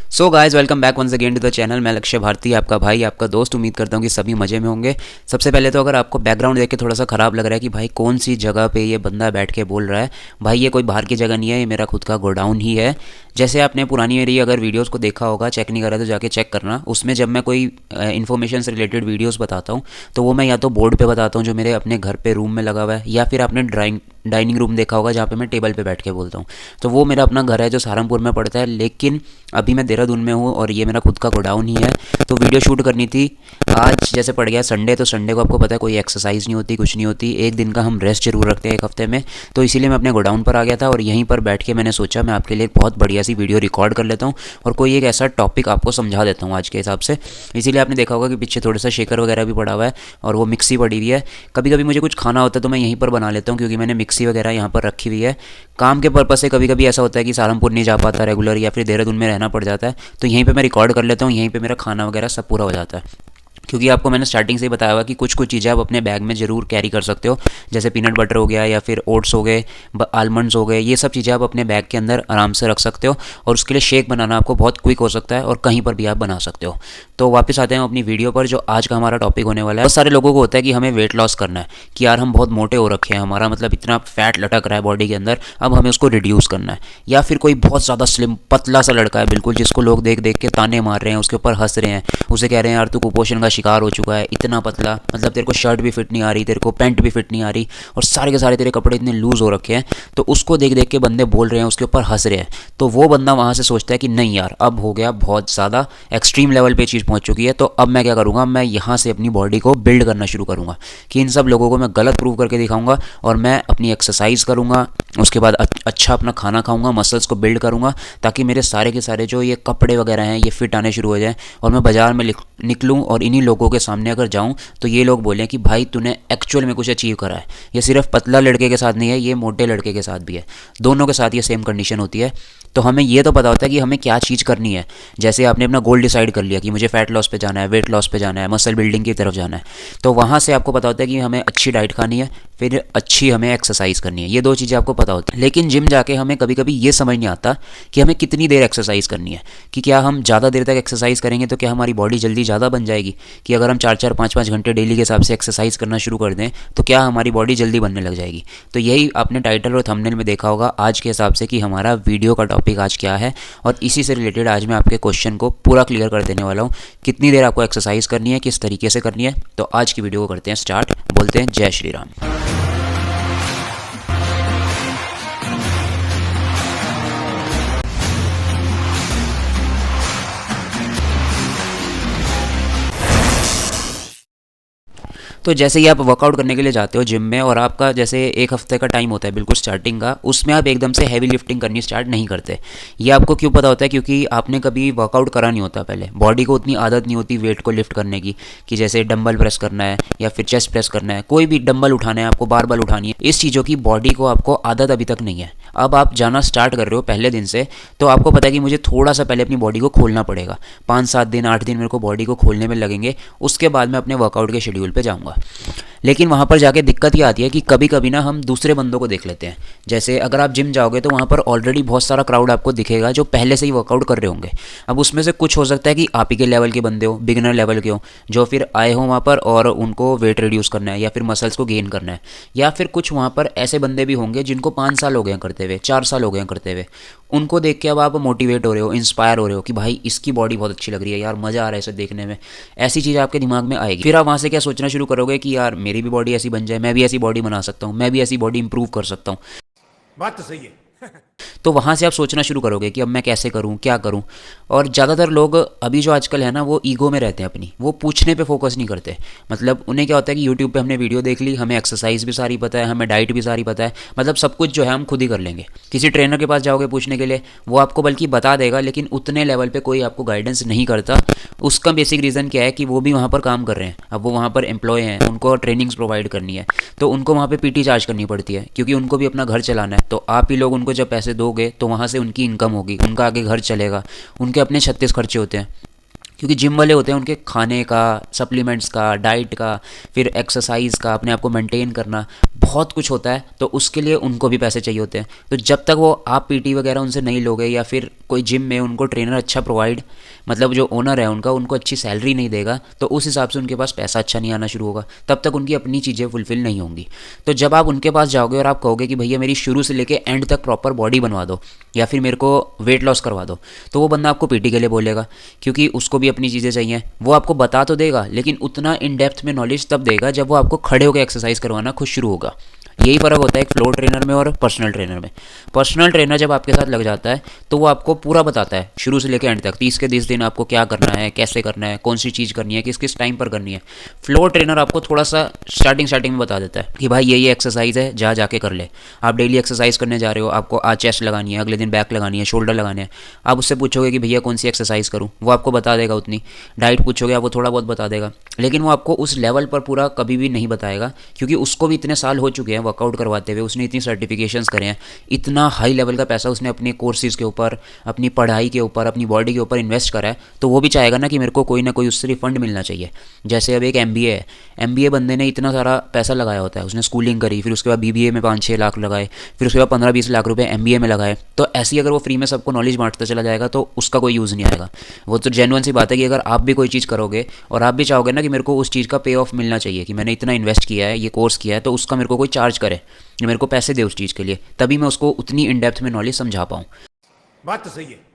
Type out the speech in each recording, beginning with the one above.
So guys welcome back once again to the channel. मैं लक्ष्य भारती, आपका भाई, आपका दोस्त। उम्मीद करता हूँ कि सभी मज़े में होंगे। सबसे पहले तो अगर आपको बैकग्राउंड देख के थोड़ा सा ख़राब लग रहा है कि भाई कौन सी जगह पे ये बंदा बैठ के बोल रहा है, भाई ये कोई बाहर की जगह नहीं है, ये मेरा खुद का गोडाउन ही है। जैसे आपने पुरानी मेरी अगर वीडियोस को देखा होगा, चेक नहीं करा तो जाके चेक करना। उसमें जब मैं कोई इन्फॉर्मेशन से रिलेटेड वीडियोस बताता हूँ तो वो मैं या तो बोर्ड पे बताता हूँ जो मेरे अपने घर पे रूम में लगा हुआ है, या फिर आपने डाइनिंग रूम देखा होगा जहाँ पे मैं टेबल पे बैठ के बोलता हूँ। तो वो मेरा अपना घर है जो सहारनपुर में पड़ता है, लेकिन अभी मैं देहरादून में हूँ और ये मेरा खुद का गोडाउन ही है। तो वीडियो शूट करनी थी आज, जैसे पड़ गया संडे, तो संडे को आपको पता है कोई एक्सरसाइज नहीं होती, कुछ नहीं होती, एक दिन का हम रेस्ट जरूर रखते हैं एक हफ्ते में। तो इसीलिए मैं अपने गोडाउन पर आ गया था और यहीं पर बैठ के मैंने सोचा मैं आपके लिए एक बहुत बढ़िया सी वीडियो रिकॉर्ड कर लेता हूँ और कोई एक ऐसा टॉपिक आपको समझा देता हूँ आज के हिसाब से। इसीलिए आपने देखा होगा कि पीछे थोड़ा सा शेकर वगैरह भी पड़ा हुआ है और वो मिक्सी पड़ी हुई है। कभी कभी मुझे कुछ खाना होता है तो मैं यहीं पर बना लेता हूँ, क्योंकि मैंने मिक्सी वगैरह यहाँ पर रखी हुई है। काम के पर्पज़ से कभी कभी ऐसा होता है कि सहारनपुर नहीं जा पाता रेगुलर, या फिर देहरादून में रहना पड़ जाता है, तो यहीं पे मैं रिकॉर्ड कर लेता हूँ। यहीं पे मेरा खाना वगैरह सब पूरा हो जाता है। क्योंकि आपको मैंने स्टार्टिंग से ही बताया हुआ कि कुछ कुछ चीज़ें आप अपने बैग में ज़रूर कैरी कर सकते हो, जैसे पीनट बटर हो गया, या फिर ओट्स हो गए, आलमंड्स हो गए। ये सब चीज़ें आप अपने बैग के अंदर आराम से रख सकते हो और उसके लिए शेक बनाना आपको बहुत क्विक हो सकता है और कहीं पर भी आप बना सकते हो। तो वापस आते हैं अपनी वीडियो पर, जो आज का हमारा टॉपिक होने वाला है। बहुत सारे लोगों को होता है कि हमें वेट लॉस करना है, कि यार हम बहुत मोटे हो रखे हैं, हमारा मतलब इतना फैट लटक रहा है बॉडी के अंदर, अब हमें उसको रिड्यूस करना है। या फिर कोई बहुत ज़्यादा स्लिम पतला सा लड़का है बिल्कुल, जिसको लोग देख देख के ताने मार रहे हैं, उसके ऊपर हंस रहे हैं, उसे कह रहे हैं यार तू कुपोषण का शिकार हो चुका है, इतना पतला, मतलब तेरे को शर्ट भी फिट नहीं आ रही, तेरे को पैंट भी फिट नहीं आ रही, और सारे के सारे तेरे कपड़े इतने लूज हो रखे हैं। तो उसको देख देख के बंदे बोल रहे हैं, उसके ऊपर हंस रहे हैं। तो वो बंदा वहाँ से सोचता है कि नहीं यार अब हो गया, बहुत ज़्यादा एक्सट्रीम लेवल पे चीज़ पहुँच चुकी है, तो अब मैं क्या करूँगा, मैं यहाँ से अपनी बॉडी को बिल्ड करना शुरू करूँगा, कि इन सब लोगों को मैं गलत प्रूव करके दिखाऊँगा और मैं अपनी एक्सरसाइज करूँगा, उसके बाद अच्छा अपना खाना खाऊँगा, मसल्स को बिल्ड करूँगा, ताकि मेरे सारे के सारे जो ये कपड़े वगैरह हैं ये फिट आने शुरू हो जाएँ और मैं बाज़ार में निकलूँ और इन्हीं लोगों के सामने अगर जाऊँ तो ये लोग बोलें कि भाई तूने एक्चुअल में कुछ अचीव करा है। ये सिर्फ पतला लड़के के साथ नहीं है, ये मोटे लड़के के साथ भी है, दोनों के साथ ये सेम कंडीशन होती है। तो हमें ये तो पता होता है कि हमें क्या चीज़ करनी है। जैसे आपने अपना गोल डिसाइड कर लिया कि मुझे फैट लॉस पे जाना है, वेट लॉस पे जाना है, मसल बिल्डिंग की तरफ जाना है, तो वहाँ से आपको पता होता है कि हमें अच्छी डाइट खानी है, फिर अच्छी हमें एक्सरसाइज करनी है। ये दो चीज़ें आपको पता होती है। लेकिन जिम जाके हमें कभी कभी ये समझ नहीं आता कि हमें कितनी देर एक्सरसाइज करनी है, कि क्या हम ज़्यादा देर तक एक्सरसाइज करेंगे तो क्या हमारी बॉडी जल्दी ज़्यादा बन जाएगी, कि अगर हम 4-4 5-5 घंटे डेली के हिसाब से एक्सरसाइज करना शुरू कर दें तो क्या हमारी बॉडी जल्दी बनने लग जाएगी। तो यही आपने टाइटल और थंबनेल में देखा होगा आज के हिसाब से कि हमारा वीडियो का टॉपिक आज क्या है, और इसी से रिलेटेड आज मैं आपके क्वेश्चन को पूरा क्लियर कर देने वाला हूँ। कितनी देर आपको एक्सरसाइज करनी है, किस तरीके से करनी है, तो आज की वीडियो को करते हैं स्टार्ट। बोलते हैं जय श्री राम। तो जैसे ही आप वर्कआउट करने के लिए जाते हो जिम में, और आपका जैसे एक हफ्ते का टाइम होता है बिल्कुल स्टार्टिंग का, उसमें आप एकदम से हैवी लिफ्टिंग करनी स्टार्ट नहीं करते। ये आपको क्यों पता होता है, क्योंकि आपने कभी वर्कआउट करा नहीं होता पहले, बॉडी को उतनी आदत नहीं होती वेट को लिफ्ट करने की, कि जैसे डंबल प्रेस करना है या फिर चेस्ट प्रेस करना है, कोई भी डंबल उठाना है आपको, बारबल उठानी है, इस चीज़ों की बॉडी को आपको आदत अभी तक नहीं है। अब आप जाना स्टार्ट कर रहे हो पहले दिन से, तो आपको पता है कि मुझे थोड़ा सा पहले अपनी बॉडी को खोलना पड़ेगा, 5-7 दिन 8 दिन मेरे को बॉडी को खोलने में लगेंगे, उसके बाद मैं अपने वर्कआउट के शेड्यूल पे जाऊँगा। लेकिन वहाँ पर जाके दिक्कत ये आती है कि कभी कभी ना हम दूसरे बंदों को देख लेते हैं। जैसे अगर आप जिम जाओगे तो वहाँ पर ऑलरेडी बहुत सारा क्राउड आपको दिखेगा जो पहले से ही वर्कआउट कर रहे होंगे। अब उसमें से कुछ हो सकता है कि आप ही के लेवल के बंदे हो, बिगिनर लेवल के हो, जो फिर आए हो वहाँ पर और उनको वेट रिड्यूस करना है या फिर मसल्स को गेन करना है। या फिर कुछ वहाँ पर ऐसे बंदे भी होंगे जिनको 5 साल हो गए हैं करते हुए, 4 साल हो गए हैं करते हुए। उनको देख के अब आप मोटिवेट हो रहे हो, इंस्पायर हो रहे हो कि भाई इसकी बॉडी बहुत अच्छी लग रही है यार, मज़ा आ रहा है इसे देखने में। ऐसी चीज़ आपके दिमाग में आएगी। फिर आप वहाँ से क्या सोचना शुरू करोगे कि यार मेरी भी बॉडी ऐसी बन जाए, मैं भी ऐसी बॉडी बना सकता हूँ, मैं भी ऐसी बॉडी इंप्रूव कर सकता हूँ। बात तो सही है। तो वहाँ से आप सोचना शुरू करोगे कि अब मैं कैसे करूँ, क्या करूँ। और ज़्यादातर लोग अभी जो आजकल है ना, वो ईगो में रहते हैं अपनी, वो पूछने पे फोकस नहीं करते। मतलब उन्हें क्या होता है कि यूट्यूब पे हमने वीडियो देख ली, हमें एक्सरसाइज भी सारी पता है, हमें डाइट भी सारी पता है, मतलब सब कुछ जो है हम खुद ही कर लेंगे। किसी ट्रेनर के पास जाओगे पूछने के लिए, वो आपको बल्कि बता देगा, लेकिन उतने लेवल पर कोई आपको गाइडेंस नहीं करता। उसका बेसिक रीज़न क्या है कि वो भी वहाँ पर काम कर रहे हैं, अब वो वहाँ पर एम्प्लॉय हैं, उनको ट्रेनिंग्स प्रोवाइड करनी है, तो उनको वहाँ पर पीटी चार्ज करनी पड़ती है, क्योंकि उनको भी अपना घर चलाना है। तो आप ही लोग उनको जब पैसे दोगे तो वहाँ से उनकी इनकम होगी, उनका आगे घर चलेगा, उनके अपने 36 खर्चे होते हैं। क्योंकि जिम वाले होते हैं, उनके खाने का, सप्लीमेंट्स का, डाइट का, फिर एक्सरसाइज का, अपने आप को मेंटेन करना, बहुत कुछ होता है, तो उसके लिए उनको भी पैसे चाहिए होते हैं। तो जब तक वो आप पीटी वगैरह उनसे नहीं लोगे, या फिर कोई जिम में उनको ट्रेनर अच्छा प्रोवाइड, मतलब जो ओनर है उनका, उनको अच्छी सैलरी नहीं देगा, तो उस हिसाब से उनके पास पैसा अच्छा नहीं आना शुरू होगा, तब तक उनकी अपनी चीज़ें फुलफिल नहीं होंगी। तो जब आप उनके पास जाओगे और आप कहोगे कि भैया मेरी शुरू से लेके एंड तक प्रॉपर बॉडी बनवा दो, या फिर मेरे को वेट लॉस करवा दो, तो वो बंदा आपको पीटी के लिए बोलेगा, क्योंकि उसको भी अपनी चीज़ें चाहिए। वो आपको बता तो देगा, लेकिन उतना इन डेप्थ में नॉलेज तब देगा जब वो आपको खड़े होकर एक्सरसाइज करवाना खुद शुरू होगा। यही फ़र्क होता है एक फ्लोर ट्रेनर में और पर्सनल ट्रेनर में। पर्सनल ट्रेनर जब आपके साथ लग जाता है तो वो आपको पूरा बताता है शुरू से लेकर एंड तक, 30 के 30 दिन आपको क्या करना है, कैसे करना है, कौन सी चीज़ करनी है, किस किस टाइम पर करनी है। फ्लोर ट्रेनर आपको थोड़ा सा स्टार्टिंग में बता देता है कि भाई ये एक्सरसाइज है, जा जाके कर ले। आप डेली एक्सरसाइज करने जा रहे हो, आपको आज चेस्ट लगानी है, अगले दिन बैक लगानी है, शोल्डर लगाने हैं। आप उससे पूछोगे कि भैया कौन सी एक्सरसाइज करूँ, वो आपको बता देगा उतनी। डाइट पूछोगे आप, वो थोड़ा बहुत बता देगा, लेकिन वो आपको उस लेवल पर पूरा कभी भी नहीं बताएगा, क्योंकि उसको भी इतने साल हो चुके हैं वर्कआउट करवाते हुए, उसने इतनी सर्टिफिकेशंस करे हैं, इतना हाई लेवल का पैसा उसने अपने कोर्सेज के ऊपर, अपनी पढ़ाई के ऊपर, अपनी बॉडी के ऊपर इन्वेस्ट करा है, तो वो भी चाहेगा ना कि मेरे को कोई ना कोई उससे रिफंड मिलना चाहिए। जैसे अब एक MBA है, MBA बंदे ने इतना सारा पैसा लगाया होता है, उसने स्कूलिंग करी, फिर उसके बाद BBA में 5-6 लाख लगाए, फिर उसके बाद 15-20 लाख रुपए MBA में लगाए। तो ऐसे ही अगर वो फ्री में सबको नॉलेज बांटता चला जाएगा तो उसका कोई यूज़ नहीं आएगा। वो तो जेन्युइन सी बात है कि अगर आप भी कोई चीज़ करोगे और आप भी चाहोगे ना कि मेरे को उस चीज़ का पे ऑफ मिलना चाहिए, कि मैंने इतना इन्वेस्ट किया है, ये कोर्स किया है, तो उसका मेरे को कोई चार्ज करे, मेरे को पैसे दे उस चीज़ के लिए, तभी मैं उसको उतनी इन डेप्थ में नॉलेज समझा पाऊँ। बात तो सही है।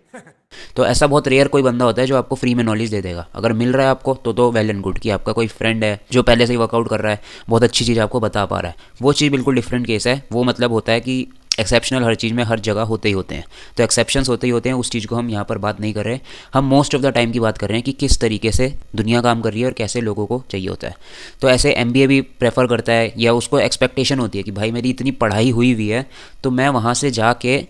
तो ऐसा बहुत रेयर कोई बंदा होता है जो आपको फ्री में नॉलेज दे देगा। अगर मिल रहा है आपको तो वेल एंड गुड, कि आपका कोई फ्रेंड है जो पहले से ही वर्कआउट कर रहा है, बहुत अच्छी चीज़ आपको बता पा रहा है, वो चीज़ बिल्कुल डिफरेंट केस है। वो मतलब होता है कि एक्सेप्शनल हर चीज़ में हर जगह होते ही होते हैं, तो एक्सेप्शंस होते ही होते हैं, उस चीज़ को हम यहाँ पर बात नहीं कर रहे हैं। हम मोस्ट ऑफ द टाइम की बात कर रहे हैं कि किस तरीके से दुनिया काम कर रही है और कैसे लोगों को चाहिए होता है। तो ऐसे MBA भी प्रेफर करता है, या उसको एक्सपेक्टेशन होती है कि भाई मेरी इतनी पढ़ाई हुई हुई है, तो मैं वहाँ से जाके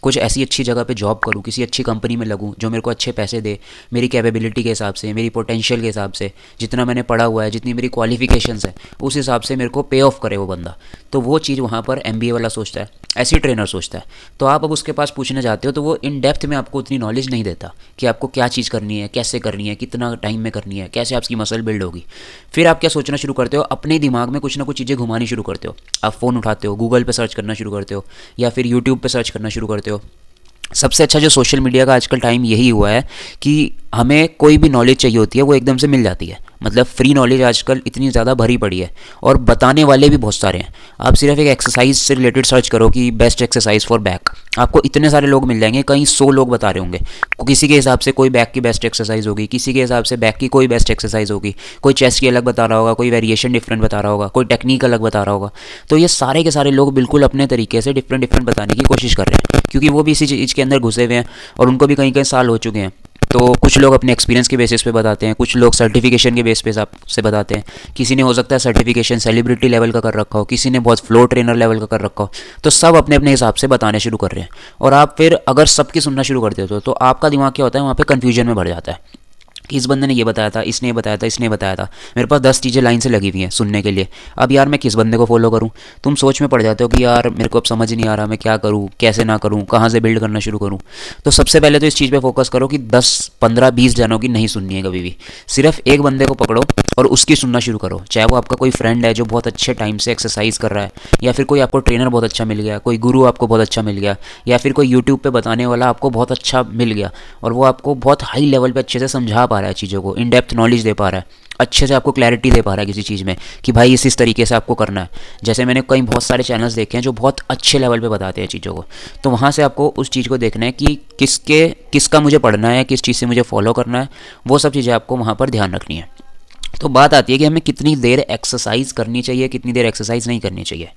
कुछ ऐसी अच्छी जगह पे जॉब करूँ, किसी अच्छी कंपनी में लगूँ जो मेरे को अच्छे पैसे दे, मेरी कैपेबिलिटी के हिसाब से, मेरी पोटेंशियल के हिसाब से, जितना मैंने पढ़ा हुआ है, जितनी मेरी क्वालिफिकेशंस है, उस हिसाब से मेरे को पे ऑफ करे वो बंदा। तो वो चीज़ वहाँ पर MBA वाला सोचता है, ऐसी ट्रेनर सोचता है। तो आप अब उसके पास पूछने जाते हो तो वो इन डेप्थ में आपको उतनी नॉलेज नहीं देता कि आपको क्या चीज़ करनी है, कैसे करनी है, कितना टाइम में करनी है, कैसे आपकी मसल बिल्ड होगी। फिर आप क्या सोचना शुरू करते हो, अपने दिमाग में कुछ ना कुछ चीज़ें घुमानी शुरू करते हो। आप फ़ोन उठाते हो, गूगल पे सर्च करना शुरू करते हो, या फिर यूट्यूब पे सर्च करना शुरू करते हो। सबसे अच्छा जो सोशल मीडिया का आजकल टाइम यही हुआ है कि हमें कोई भी नॉलेज चाहिए होती है वो एकदम से मिल जाती है। मतलब फ्री नॉलेज आजकल इतनी ज़्यादा भरी पड़ी है, और बताने वाले भी बहुत सारे हैं। आप सिर्फ एक एक्सरसाइज से रिलेटेड सर्च करो कि बेस्ट एक्सरसाइज फॉर बैक, आपको इतने सारे लोग मिल जाएंगे, कहीं 100 लोग बता रहे होंगे। किसी के हिसाब से कोई बैक की बेस्ट एक्सरसाइज होगी, किसी के हिसाब से बैक की कोई बेस्ट एक्सरसाइज होगी, कोई चेस्ट की अलग बता रहा होगा, कोई वेरिएशन डिफरेंट बता रहा होगा, कोई टेक्निक अलग बता रहा होगा। तो ये सारे के सारे लोग बिल्कुल अपने तरीके से डिफरेंट डिफरेंट बताने की कोशिश कर रहे हैं, क्योंकि वो भी इसी चीज़ के अंदर घुसे हुए हैं और उनको भी कहीं कहीं साल हो चुके हैं। तो कुछ लोग अपने एक्सपीरियंस के बेसिस पे बताते हैं, कुछ लोग सर्टिफिकेशन के बेस पे से बताते हैं। किसी ने हो सकता है सर्टिफिकेशन सेलिब्रिटी लेवल का कर रखा हो, किसी ने बहुत फ्लोर ट्रेनर लेवल का कर रखा हो। तो सब अपने अपने हिसाब से बताने शुरू कर रहे हैं, और आप फिर अगर सबकी सुनना शुरू कर देते हो तो आपका दिमाग क्या होता है, वहाँ पे कन्फ्यूजन में भर जाता है कि इस बंदे ने ये बताया था, इसने बताया था, इसने बताया था। मेरे पास 10 चीज़ें लाइन से लगी हुई हैं सुनने के लिए। अब यार मैं किस बंदे को फॉलो करूं? तुम सोच में पड़ जाते हो कि यार मेरे को अब समझ नहीं आ रहा, मैं क्या करूं, कैसे ना करूं, कहां से बिल्ड करना शुरू करूं। तो सबसे पहले तो इस चीज़ पे फोकस करो कि 10, 15, 20 जनों की नहीं सुननी है कभी भी। सिर्फ एक बंदे को पकड़ो और उसकी सुनना शुरू करो। चाहे वो आपका कोई फ्रेंड है जो बहुत अच्छे टाइम से एक्सरसाइज कर रहा है, या फिर कोई आपको ट्रेनर बहुत अच्छा मिल गया, कोई गुरु आपको बहुत अच्छा मिल गया, या फिर कोई यूट्यूब पे बताने वाला आपको बहुत अच्छा मिल गया और वो आपको बहुत हाई लेवल पे अच्छे से समझा पा रहा है चीज़ों को, इन डेप्थ नॉलेज दे पा रहा है, अच्छे से आपको क्लैरिटी दे पा रहा है किसी चीज़ में कि भाई इस तरीके से आपको करना है। जैसे मैंने कई बहुत सारे चैनल्स देखे हैं जो बहुत अच्छे लेवल पे बताते हैं चीज़ों को। तो वहाँ से आपको उस चीज़ को देखना है कि किसका मुझे पढ़ना है, किस चीज़ से मुझे फॉलो करना है, वो सब चीज़ें आपको वहाँ पर ध्यान रखनी है। तो बात आती है कि हमें कितनी देर एक्सरसाइज करनी चाहिए, कितनी देर एक्सरसाइज नहीं करनी चाहिए।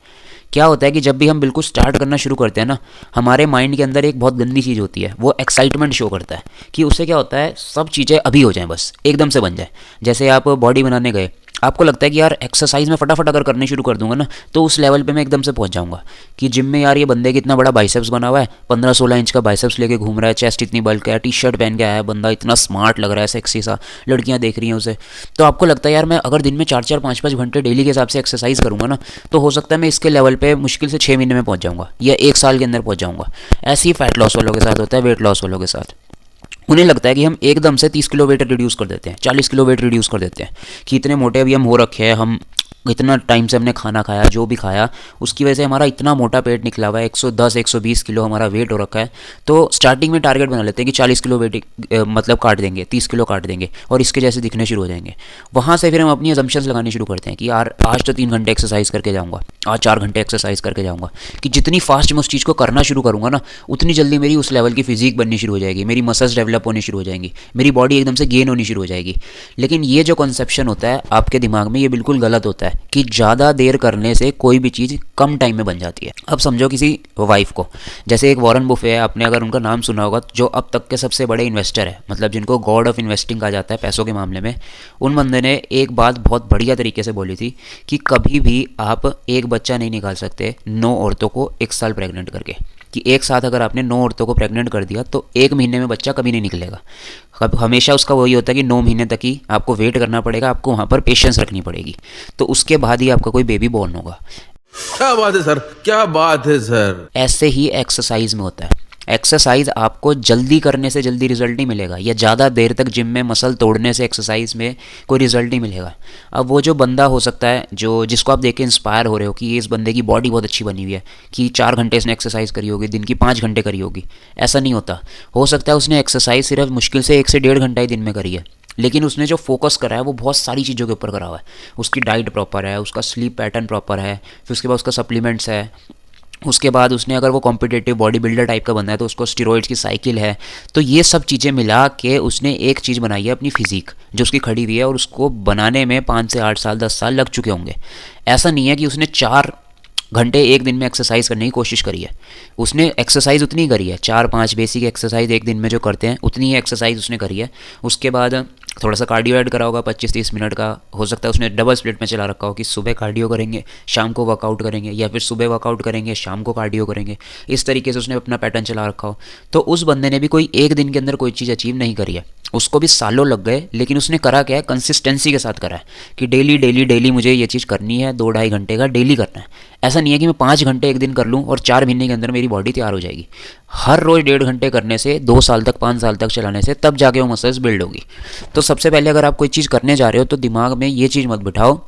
क्या होता है कि जब भी हम बिल्कुल स्टार्ट करना शुरू करते हैं ना, हमारे माइंड के अंदर एक बहुत गंदी चीज़ होती है, वो एक्साइटमेंट शो करता है कि उससे क्या होता है, सब चीज़ें अभी हो जाएं, बस एकदम से बन जाए। जैसे आप बॉडी बनाने गए, आपको लगता है कि यार एक्सरसाइज में फटाफट अगर करनी शुरू कर दूंगा ना तो उस लेवल पे मैं एकदम से पहुंच जाऊंगा कि जिम में यार ये बंदे की इतना बड़ा बाइसेप्स बना हुआ है, 15-16 इंच का बाइसेप्स लेके घूम रहा है, चेस्ट इतनी बल्क है, टी-शर्ट पहन के आया है बंदा, इतना स्मार्ट लग रहा है, सेक्सी सा, लड़कियां देख रही हैं उसे। तो आपको लगता है यार मैं अगर दिन में 4-4, 5-5 घंटे डेली के हिसाब से एक्सरसाइज करूंगा ना तो हो सकता है मैं इसके लेवल पे मुश्किल से 6 महीने में पहुंच जाऊंगा या 1 साल के अंदर पहुंच जाऊंगा। ऐसे ही फैट लॉस वालों के साथ होता है, वेट लॉस वालों के साथ। उन्हें लगता है कि हम एकदम से 30 किलो वेट रिड्यूस कर देते हैं, 40 किलो वेट रिड्यूस कर देते हैं, कि इतने मोटे अभी हम हो रखे हैं, हम इतना टाइम से हमने खाना खाया, जो भी खाया उसकी वजह से हमारा इतना मोटा पेट निकला हुआ है, 110 120 किलो हमारा वेट हो रखा है। तो स्टार्टिंग में टारगेट बना लेते हैं कि 40 किलो वेट मतलब काट देंगे, 30 किलो काट देंगे और इसके जैसे दिखने शुरू हो जाएंगे। वहाँ से फिर हम अपनी अजम्पशंस लगानी शुरू करते हैं कि यार आज तो 3 घंटे एक्सरसाइज करके जाऊँगा, आज 4 घंटे एक्सरसाइज करके जाऊँगा, कि जितनी फास्ट मैं उस चीज़ को करना शुरू करूँगा ना, उतनी जल्दी मेरी उस लेवल की फिजिक बननी शुरू हो जाएगी, मेरी मसल्स डेवलप होनी शुरू हो जाएंगी, मेरी बॉडी एकदम से गेन होनी शुरू हो जाएगी। लेकिन ये जो कॉन्सेप्शन होता है आपके दिमाग में, ये बिल्कुल गलत होता है कि ज़्यादा देर करने से कोई भी चीज़ कम टाइम में बन जाती है। अब समझो किसी वाइफ को, जैसे एक वॉरेन बुफे है, आपने अगर उनका नाम सुना होगा, जो अब तक के सबसे बड़े इन्वेस्टर है, मतलब जिनको गॉड ऑफ इन्वेस्टिंग कहा जाता है पैसों के मामले में। उन बंदे ने एक बात बहुत बढ़िया तरीके से बोली थी कि कभी भी आप एक बच्चा नहीं निकाल सकते 9 औरतों को 1 साल प्रेग्नेंट करके, कि एक साथ अगर आपने 9 औरतों को प्रेग्नेंट कर दिया तो 1 महीने में बच्चा कभी नहीं निकलेगा। हमेशा उसका वही होता है कि 9 महीने तक ही आपको वेट करना पड़ेगा, आपको वहाँ पर पेशेंस रखनी पड़ेगी, तो उसके बाद ही आपका कोई बेबी बॉर्न होगा। क्या बात है सर, क्या बात है सर। ऐसे ही एक्सरसाइज में होता है। एक्सरसाइज आपको जल्दी करने से जल्दी रिजल्ट नहीं मिलेगा, या ज़्यादा देर तक जिम में मसल तोड़ने से एक्सरसाइज में कोई रिजल्ट नहीं मिलेगा। अब वो जो बंदा हो सकता है जो जिसको आप देख के इंस्पायर हो रहे हो कि ये इस बंदे की बॉडी बहुत अच्छी बनी हुई है, कि 4 घंटे इसने एक्सरसाइज करी होगी, दिन की 5 घंटे करी होगी, ऐसा नहीं होता। हो सकता है उसने एक्सरसाइज सिर्फ मुश्किल से 1 से 1.5 घंटा ही दिन में करी है, लेकिन उसने जो फोकस करा है वो बहुत सारी चीज़ों के ऊपर करा हुआ है। उसकी डाइट प्रॉपर है, उसका स्लीप पैटर्न प्रॉपर है, फिर उसके बाद उसका सप्लीमेंट्स है, उसके बाद उसने अगर वो कॉम्पिटिटिव बॉडी बिल्डर टाइप का बनना है तो उसको स्टीरॉइड्स की साइकिल है। तो ये सब चीज़ें मिला के उसने एक चीज़ बनाई है अपनी फिजिक, जो उसकी खड़ी हुई है, और उसको बनाने में 5 से 8 साल 10 साल लग चुके होंगे। ऐसा नहीं है कि उसने 4 घंटे एक दिन में एक्सरसाइज करने की कोशिश करी है। उसने एक्सरसाइज उतनी करी है, 4-5 बेसिक एक्सरसाइज एक दिन में जो करते हैं उतनी ही एक्सरसाइज उसने करी है। उसके बाद थोड़ा सा कार्डियो ऐड करा होगा 25-30 मिनट का। हो सकता है उसने डबल स्प्लिट में चला रखा हो कि सुबह कार्डियो करेंगे, शाम को वर्कआउट करेंगे, या फिर सुबह वर्कआउट करेंगे, शाम को कार्डियो करेंगे। इस तरीके से उसने अपना पैटर्न चला रखा हो। तो उस बंदे ने भी कोई एक दिन के अंदर कोई चीज़ अचीव नहीं करी है, उसको भी सालों लग गए, लेकिन उसने करा क्या है, कंसिस्टेंसी के साथ करा है कि डेली डेली डेली मुझे ये चीज़ करनी है, 2-2.5 घंटे का डेली करना है। ऐसा नहीं है कि मैं 5 घंटे एक दिन कर लूँ और 4 महीने के अंदर मेरी बॉडी तैयार हो जाएगी। हर रोज़ 1.5 घंटे करने से 2 साल तक 5 साल तक चलाने से तब जाके वो मसल्स बिल्ड होगी। तो सबसे पहले अगर आप कोई चीज़ करने जा रहे हो तो दिमाग में ये चीज़ मत बिठाओ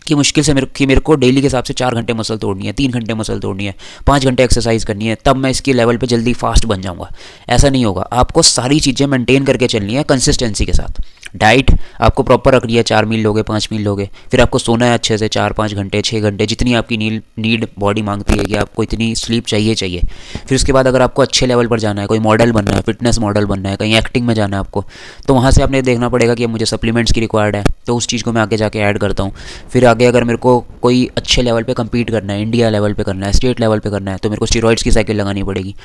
कि मुश्किल से मेरे को डेली के हिसाब से 4 घंटे मसल तोड़नी है, 3 घंटे मसल तोड़नी है, 5 घंटे एक्सरसाइज करनी है, तब मैं इसकी लेवल पे जल्दी फास्ट बन जाऊंगा। ऐसा नहीं होगा। आपको सारी चीज़ें मेंटेन करके चलनी है कंसिस्टेंसी के साथ। डाइट आपको प्रॉपर रखनी है, 4 मील लोगे, 5 मील लोगे। फिर आपको सोना है अच्छे से 4-5 घंटे, 6 घंटे, जितनी आपकी नीड बॉडी मांगती है कि आपको इतनी स्लीप चाहिए। फिर उसके बाद अगर आपको अच्छे लेवल पर जाना है, कोई मॉडल बनना है, फिटनेस मॉडल बनना है, कहीं एक्टिंग में जाना है आपको, तो वहाँ से आपने देखना पड़ेगा कि मुझे सप्लीमेंट्स की रिक्वायर्ड है, तो उस चीज़ को मैं आगे जाके ऐड करता हूँ। फिर आगे अगर मेरे को कोई अच्छे लेवल पे compete करना है, इंडिया लेवल पे करना है, स्टेट लेवल पे करना है, तो मेरे को स्टीरॉइड्स की साइकिल लगानी पड़ेगी।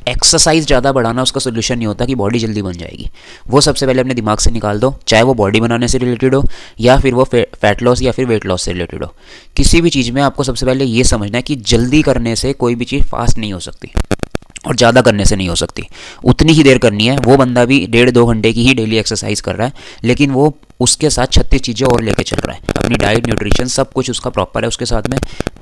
एक्सरसाइज ज़्यादा बढ़ाना उसका सोल्यूशन नहीं होता कि बॉडी जल्दी बन जाएगी। वो सबसे पहले अपने दिमाग से निकाल दो, चाहे वो बॉडी बनाने से रिलेटेड हो या फिर वो फैट लॉस या फिर वेट लॉस से रिलेटेड हो। किसी भी चीज़ में आपको सबसे पहले ये समझना है कि जल्दी करने से कोई भी चीज़ फास्ट नहीं हो सकती और ज़्यादा करने से नहीं हो सकती। उतनी ही देर करनी है। वो बंदा भी 1.5-2 घंटे की ही डेली एक्सरसाइज कर रहा है, लेकिन वो उसके साथ 36 चीज़ें और लेके चल रहा है। अपनी डाइट, न्यूट्रिशन सब कुछ उसका प्रॉपर है उसके साथ में,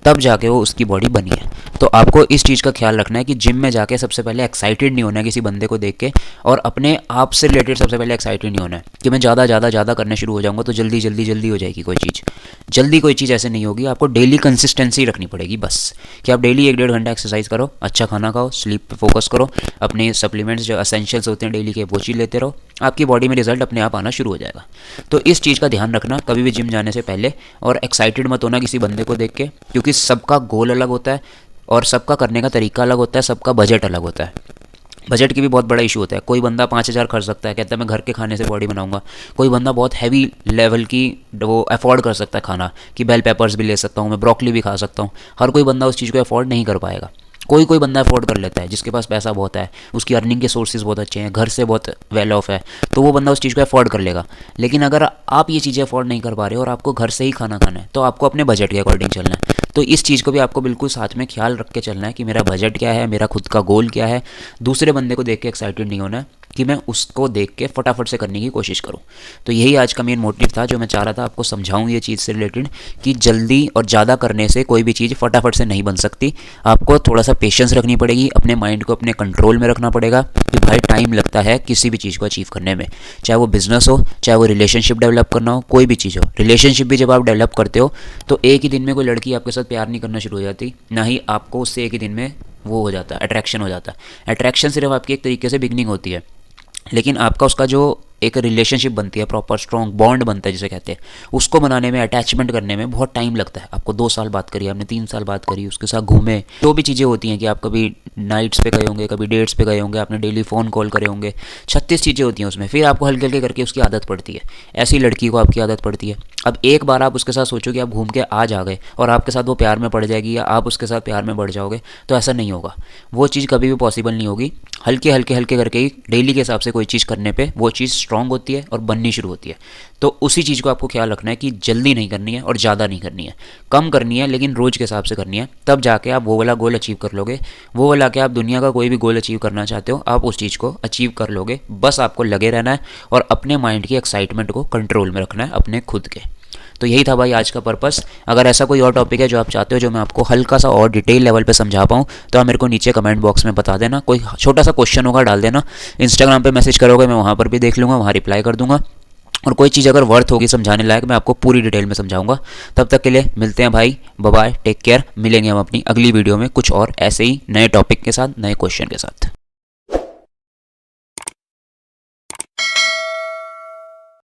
तब जाके वो उसकी बॉडी बनी है। तो आपको इस चीज़ का ख्याल रखना है कि जिम में जाके सबसे पहले एक्साइटेड नहीं होना है किसी बंदे को देख के, और अपने आप से रिलेटेड सबसे पहले एक्साइटेड नहीं होना है कि मैं ज़्यादा करने शुरू हो जाऊँगा तो जल्दी हो जाएगी कोई चीज़। जल्दी कोई चीज़ ऐसे नहीं होगी। आपको डेली कंसिस्टेंसी रखनी पड़ेगी बस, कि आप डेली 1-1.5 घंटा एक्सरसाइज करो, अच्छा खाना खाओ, स्लीप पे फोकस करो, अपने सप्लीमेंट्स जो एसेंशियल्स होते हैं डेली के वो चीज़ लेते रहो, आपकी बॉडी में रिजल्ट अपने आप आना शुरू हो जाएगा। तो इस चीज़ का ध्यान रखना कभी भी जिम जाने से पहले, और एक्साइटेड मत होना किसी बंदे को देख के, क्योंकि सबका गोल अलग होता है और सबका करने का तरीका अलग होता है, सबका बजट अलग होता है। बजट की भी बहुत बड़ा इशू होता है। कोई बंदा 5,000 खर्च सकता है, कहता है मैं घर के खाने से बॉडी बनाऊंगा। कोई बंदा बहुत हैवी लेवल की वो अफोर्ड कर सकता है खाना, कि बेल पेपर्स भी ले सकता हूँ मैं, ब्रोकली भी खा सकता हूँ। हर कोई बंदा उस चीज़ को अफोर्ड नहीं कर पाएगा। कोई बंदा अफोर्ड कर लेता है, जिसके पास पैसा बहुत है, उसकी अर्निंग के सोर्सेज बहुत अच्छे हैं, घर से बहुत वेल ऑफ है, तो वो बंदा उस चीज़ को अफोर्ड कर लेगा। लेकिन अगर आप ये चीज़ें अफोर्ड नहीं कर पा रहे हो और आपको घर से ही खाना खाना है, तो आपको अपने बजट के अकॉर्डिंग चलना है। तो इस चीज़ को भी आपको बिल्कुल साथ में ख्याल रख के चलना है कि मेरा बजट क्या है, मेरा खुद का गोल क्या है। दूसरे बंदे को देख के एक्साइटेड नहीं होना है। कि मैं उसको देख के फटाफट से करने की कोशिश करूं। तो यही आज का मेन मोटिव था जो मैं चाह रहा था आपको समझाऊं ये चीज़ से रिलेटेड, कि जल्दी और ज़्यादा करने से कोई भी चीज़ फटाफट से नहीं बन सकती। आपको थोड़ा सा पेशेंस रखनी पड़ेगी, अपने माइंड को अपने कंट्रोल में रखना पड़ेगा कि भाई टाइम लगता है किसी भी चीज़ को अचीव करने में, चाहे वो बिजनेस हो, चाहे वो रिलेशनशिप डेवलप करना हो, कोई भी चीज़ हो। रिलेशनशिप भी जब आप डेवलप करते हो तो एक ही दिन में कोई लड़की आपके साथ प्यार नहीं करना शुरू हो जाती, ना ही आपको उससे एक ही दिन में वो हो जाता है, अट्रैक्शन हो जाता है। अट्रैक्शन सिर्फ आपकी एक तरीके से बिगनिंग होती है, लेकिन आपका उसका जो एक रिलेशनशिप बनती है, प्रॉपर स्ट्रॉन्ग बॉन्ड बनता है जिसे कहते हैं, उसको बनाने में, अटैचमेंट करने में बहुत टाइम लगता है। आपको 2 साल बात करी, आपने 3 साल बात करी, उसके साथ घूमे, जो भी चीज़ें होती हैं कि आप कभी नाइट्स पे गए होंगे, कभी डेट्स पे गए होंगे, आपने डेली फ़ोन कॉल करे होंगे, 36 चीज़ें होती हैं उसमें। फिर आपको हल्के हल्के करके उसकी आदत पड़ती है, ऐसी लड़की को आपकी आदत पड़ती है। अब एक बार आप उसके साथ सोचो कि आप घूम के आज आ गए और आपके साथ वो प्यार में पड़ जाएगी या आप उसके साथ प्यार में बढ़ जाओगे, तो ऐसा नहीं होगा। वो चीज़ कभी भी पॉसिबल नहीं होगी। हल्के हल्के हल्के करके ही डेली के हिसाब से कोई चीज़ करने पे वो चीज़ स्ट्रांग होती है और बननी शुरू होती है। तो उसी चीज़ को आपको ख्याल रखना है कि जल्दी नहीं करनी है और ज़्यादा नहीं करनी है, कम करनी है लेकिन रोज़ के हिसाब से करनी है। तब जाके आप वो वाला गोल अचीव कर लोगे। वो वाला कि आप दुनिया का कोई भी गोल अचीव करना चाहते हो, आप उस चीज़ को अचीव कर लोगे। बस आपको लगे रहना है और अपने माइंड की एक्साइटमेंट को कंट्रोल में रखना है, अपने खुद के। तो यही था भाई आज का पर्पस। अगर ऐसा कोई और टॉपिक है जो आप चाहते हो जो मैं आपको हल्का सा और डिटेल लेवल पे समझा पाऊँ, तो आप मेरे को नीचे कमेंट बॉक्स में बता देना। कोई छोटा सा क्वेश्चन होगा डाल देना, इंस्टाग्राम पे मैसेज करोगे, मैं वहाँ पर भी देख लूँगा, वहाँ रिप्लाई कर दूँगा। और कोई चीज़ अगर वर्थ होगी समझाने लायक, मैं आपको पूरी डिटेल में समझाऊंगा। तब तक के लिए मिलते हैं भाई, बाय बाय, टेक केयर। मिलेंगे हम अपनी अगली वीडियो में कुछ और ऐसे ही नए टॉपिक के साथ, नए क्वेश्चन के साथ।